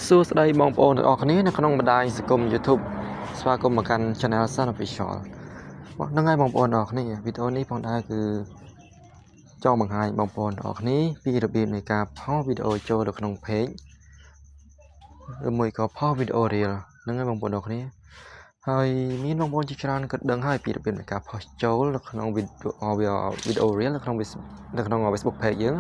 សួស្តីបងប្អូនទាំងអស់គ្នានៅក្នុងបណ្ដាញសង្គម YouTube ស្វាគមន៍មកកាន់ Channel Sun Official ហ្នឹងហើយបងប្អូនទាំងអស់គ្នាវីដេអូនេះផងដែរគឺចង់បង្ហាញបងប្អូនទាំងអស់គ្នាពីរបៀបនៃការផុសវីដេអូចូលទៅក្នុង Page ឬមួយក៏ផុសវីដេអូ Reel ហ្នឹងហើយបងប្អូនទាំងអស់គ្នាហើយមានបងប្អូនជាច្រើនគិតដឹងហើយពីរបៀបនៃការផុសចូលនៅក្នុងវីដេអូ Reel នៅក្នុង Facebook Page យើង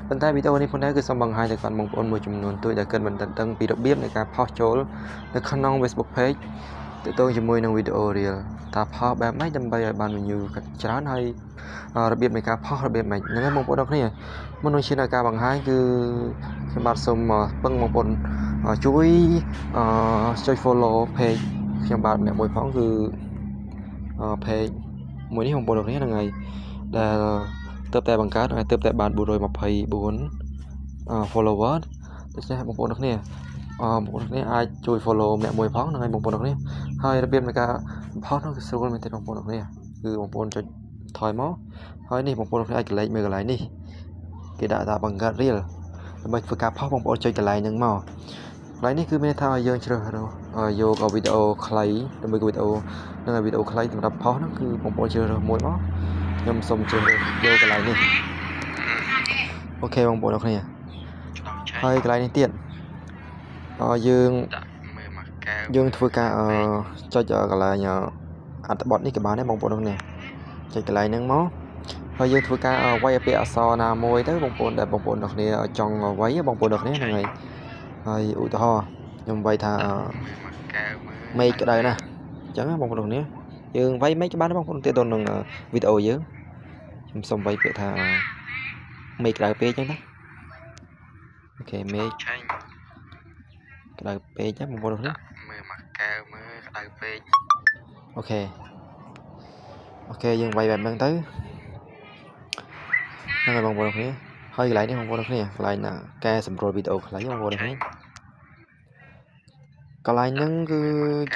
ប៉ុន្តែវីដេអូនេះផងដែរគឺសូមបង្ហាញទៅកាន់បងប្អូនមួយចំនួនទូចដែលគិតមិនដឹងពីរបៀបនៃការផុសចូលនៅក្នុង Facebook Page ទាក់ទងជាមួយនឹងវីដេអូ Reel តើផុសបែបម៉េចដើម្បីឲ្យបាន view ច្រើនហើយរបៀបនៃការផុសរបៀបម៉េចហ្នឹងហើយបងប្អូនទាំងគ្នាមុននឹងឈានដល់ការបង្ហាញគឺខ្ញុំបាទសូមពឹងបងប្អូនជួយចុច follow page ខ្ញុំបាទម្នាក់មួយផងគឺ page មួយនេះបងប្អូនទាំងគ្នាហ្នឹងហើយដែលទើបតែបង្កើតហើយទើបតែបាន424 follower ដូច្នេះបងប្អូនទាំងគ្នាបងប្អូនទាំងគ្នាអាចជួយ follow ម្នាក់មួយផងហ្នឹងហើយបងប្អូនទាំងគ្នាហើយរបៀបនៃការផុសនោះគឺស្រួលមែនទេបងប្អូនទាំងគ្នាគឺបងប្អូនចុចថយមកហើយនេះបងប្អូនទាំងគ្នាអាចកន្លែងមើលកន្លែងនេះគេដាក់ថាបង្កើត reel ដើម្បីធ្វើការផុសបងប្អូនចុចកន្លែងហ្នឹងមកកន្លែងនេះគឺមានថាឲ្យយើងជ្រើសរើសយកវីដេអូខ្លីដើម្បីវីដេអូហ្នឹងហើយវីដេអូខ្លីសម្រាប់ផុសហ្នឹងគឺបងប្អូនជ្រើសរើសមួយមកខ្ញុំសូមជ្រើសរើសយកកន្លែងនេះអូខេបងប្អូនទាំងគ្នាហើយកន្លែងនេះទៀតយើងធ្វើការចុចកន្លែងអត្ថបទនេះក៏បានដែរបងប្អូនទាំងគ្នាចុចកន្លែងហ្នឹងមកហើយយើងធ្វើការវាយពាក្យអក្សរណាមួយទៅបងប្អូនដែលបងប្អូនទាំងគ្នាចង់វាយបងប្អូនទាំងគ្នាហ្នឹងហើយឧទាហរណ៍ខ្ញុំវាយថាមេឃក្តៅណាស់អញ្ចឹងបងប្អូនទាំងគ្នាយើងវាយមេឃក៏បានដែរបងប្អូនទាក់ទងនឹងវីដេអូយើងខ្ញុំសូមវាយពាក្យថាមេឃក្តៅពេកអញ្ចឹងណាអូខេមេឃក្តៅពេកណាបងប្អូនទាំងគ្នាមើលមកកែវមើលក្តៅពេកអូខេយើងវាយបែបហ្នឹងទៅហ្នឹងហើយបងប្អូនទាំងគ្នាហើយកន្លែងនេះបងប្អូនទាំងគ្នាកន្លែងណាកែសម្រួលវីដេអូខ្លីបងប្អូនទាំងគ្នាកន្លែងហ្នឹងគឺ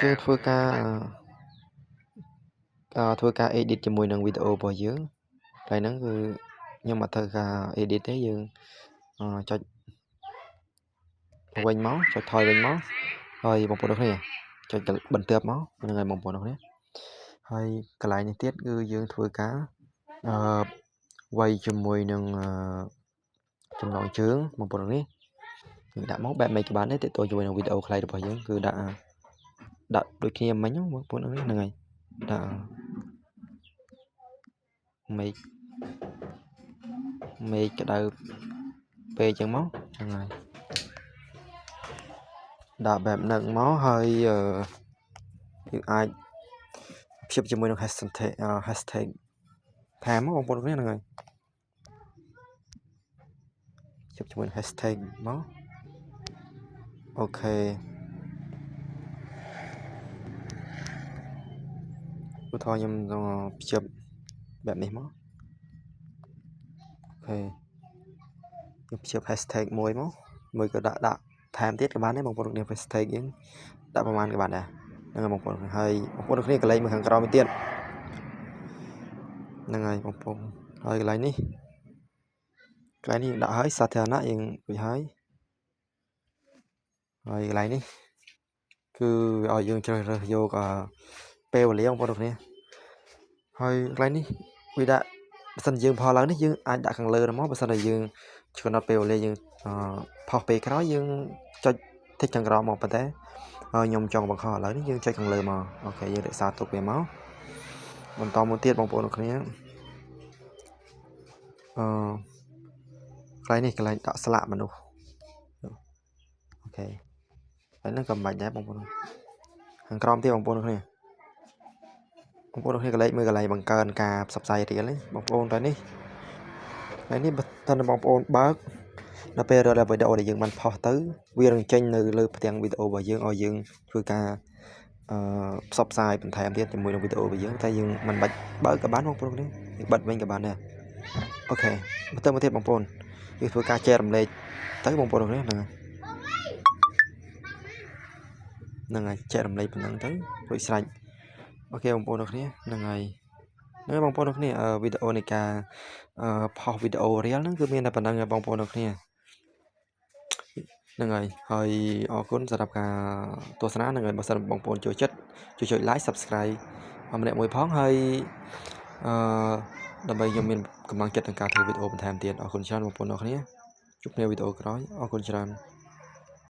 យើងធ្វើការ edit ជាមួយនឹងវីដេអូរបស់យើងកន្លែងហ្នឹងគឺខ្ញុំអត់ធ្វើការ edit ទេយើងចុចវិញមកចុចថយវិញមកហើយបងប្អូនទាំងគ្នាចុចបន្ទាប់មកហ្នឹងហើយបងប្អូនទាំងគ្នាហើយកន្លែងនេះទៀតគឺយើងធ្វើការវាយជាមួយនឹងចំណងជើងបងប្អូនទាំងគ្នាយើងដាក់មកបែបមិនក៏បានដែរទាក់ទងជាមួយនឹងវីដេអូខ្លីរបស់យើងគឺដាក់ដូចគ្នាមិញបងប្អូនទាំងគ្នាហ្នឹងហើយដាក់មេឃក្តៅពេកអញ្ចឹងមកហ្នឹងហើយដាក់បែបហ្នឹងមកហើយយើងអាចព្យាបជាមួយនឹង hashtag ថាមកបងប្អូនគ្នាហ្នឹងហើយព្យាបជាមួយនឹង hashtag មកអូខេឧទាហរណ៍ខ្ញុំព្យាបបែបនេះមកអូខេខ្ញុំព្យាប hashtag មួយក៏ដាក់ថែមទៀតក៏បានដែរបងប្អូនគ្នា hashtag យើងដាក់ប្រហែលក៏បានដែរហ្នឹងហើយបងប្អូនហើយបងប្អូនគ្នាកន្លែងមើលខាងក្រោមទៀតហ្នឹងហើយបងប្អូនហើយកន្លែងនេះដាក់ឲ្យសាធារណៈយើងរួចហើយកន្លែងនេះគឺឲ្យយើងជ្រើសរើសយកពេលវេលាបងប្អូនគ្នាហើយកន្លែងនេះវាដាក់បើសិនយើងផុសឡើងនេះយើងអាចដាក់ខាងលើមកបើសិនតែយើងកំណត់ពេលវេលាយើងផុសពេលក្រោយយើងចុចតិចខាងក្រោមមកប៉ុន្តែខ្ញុំចង់បង្ខំឥឡូវនេះយើងចុចខាងលើមកអូខេយើងរក្សាទុកវាមកបន្តមកទៀតបងប្អូនគ្នាកន្លែងនេះកន្លែងដាក់ស្លាកមនុស្សអូខេហើយហ្នឹងក៏មិនបាច់ដែរបងប្អូនខាងក្រោមទៀតបងប្អូនគ្នាកន្លែងមើលកន្លែងបង្កើនការផ្សព្វផ្សាយរៀលនេះបងប្អូនតែនេះបើសិនបងប្អូនបើកដល់ពេលរកវីដេអូដែលយើងបានផុសទៅវានឹងចេញនៅលើផ្ទាំងវីដេអូរបស់យើងឲ្យយើងធ្វើការផ្សព្វផ្សាយបន្ថែមទៀតជាមួយនឹងវីដេអូរបស់យើងតែយើងមិនបាច់បើកក៏បានបងប្អូនគ្នាយើងបិទវិញក៏បានដែរអូខេបន្តមកទៀតបងប្អូនយើងធ្វើការចែករំលែកទៅបងប្អូនគ្នាហ្នឹងហើយចែករំលែកប៉ុណ្ណឹងទៅរួចស្រេចអូខេបងប្អូនគ្នាហ្នឹងហើយបងប្អូនគ្នាវីដេអូនៃការផុសវីដេអូ Reel ហ្នឹងគឺមានតែប៉ុណ្ណឹងបងប្អូនគ្នា នឹងហើយអរគុណសម្រាប់ការទស្សនានឹងហើយបើសិនបងប្អូនចូលចិត្តជួយចុច like subscribe ម្នាក់មួយផងហើយដើម្បីខ្ញុំមានកម្លាំងចិត្តក្នុងការធ្វើវីដេអូបន្ថែមទៀតអរគុណច្រើនបងប្អូនអរគ្នាជួបគ្នាវីដេអូក្រោយអរគុណច្រើន